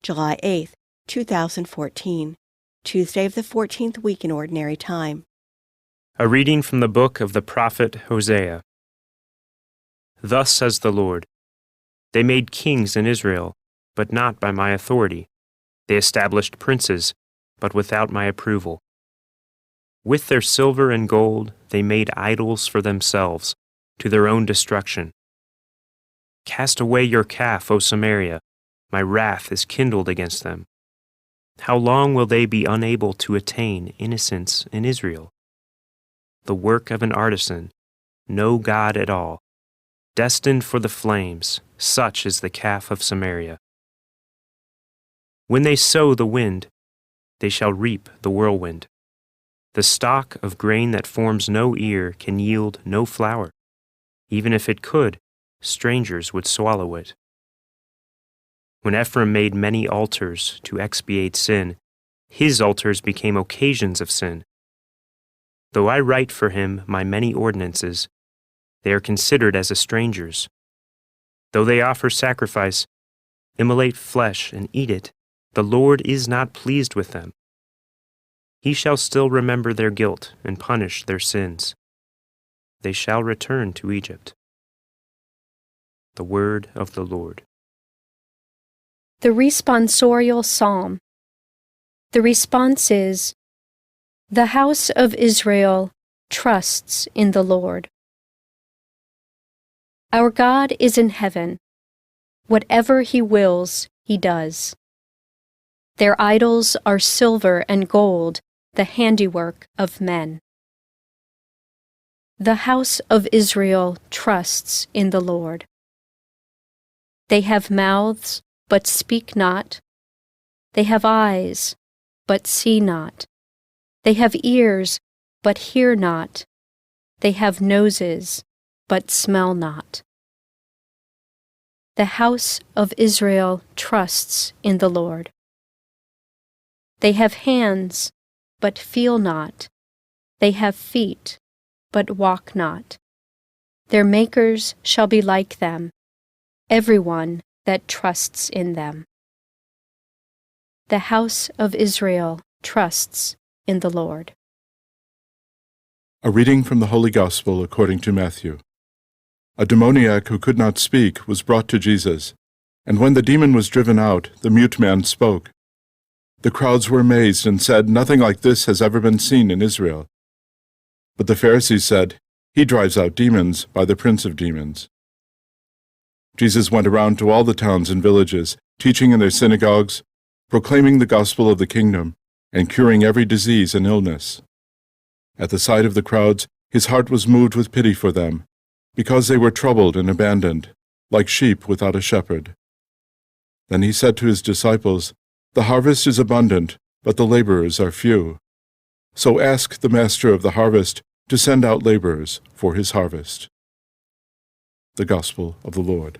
July 8, 2014, Tuesday of the 14th week in Ordinary Time. A reading from the book of the prophet Hosea. Thus says the Lord, They made kings in Israel, but not by my authority. They established princes, but without my approval. With their silver and gold they made idols for themselves, to their own destruction. Cast away your calf, O Samaria, my wrath is kindled against them. How long will they be unable to attain innocence in Israel? The work of an artisan, no God at all, destined for the flames, such is the calf of Samaria. When they sow the wind, they shall reap the whirlwind. The stalk of grain that forms no ear can yield no flour. Even if it could, strangers would swallow it. When Ephraim made many altars to expiate sin, his altars became occasions of sin. Though I write for him my many ordinances, they are considered as a stranger's. Though they offer sacrifice, immolate flesh, and eat it, the Lord is not pleased with them. He shall still remember their guilt and punish their sins. They shall return to Egypt. The word of the Lord. The responsorial psalm. The response is, The house of Israel trusts in the Lord. Our God is in heaven. Whatever He wills, He does. Their idols are silver and gold, the handiwork of men. The house of Israel trusts in the Lord. They have mouths, but speak not. They have eyes, but see not. They have ears, but hear not. They have noses, but smell not. The house of Israel trusts in the Lord. They have hands, but feel not. They have feet, but walk not. Their makers shall be like them, everyone that trusts in them. The house of Israel trusts in the Lord. A reading from the Holy Gospel according to Matthew. A demoniac who could not speak was brought to Jesus, and when the demon was driven out, the mute man spoke. The crowds were amazed and said, Nothing like this has ever been seen in Israel. But the Pharisees said, He drives out demons by the prince of demons. Jesus went around to all the towns and villages, teaching in their synagogues, proclaiming the gospel of the kingdom, and curing every disease and illness. At the sight of the crowds, His heart was moved with pity for them, because they were troubled and abandoned, like sheep without a shepherd. Then He said to His disciples, The harvest is abundant, but the laborers are few. So ask the Master of the harvest to send out laborers for His harvest. The Gospel of the Lord.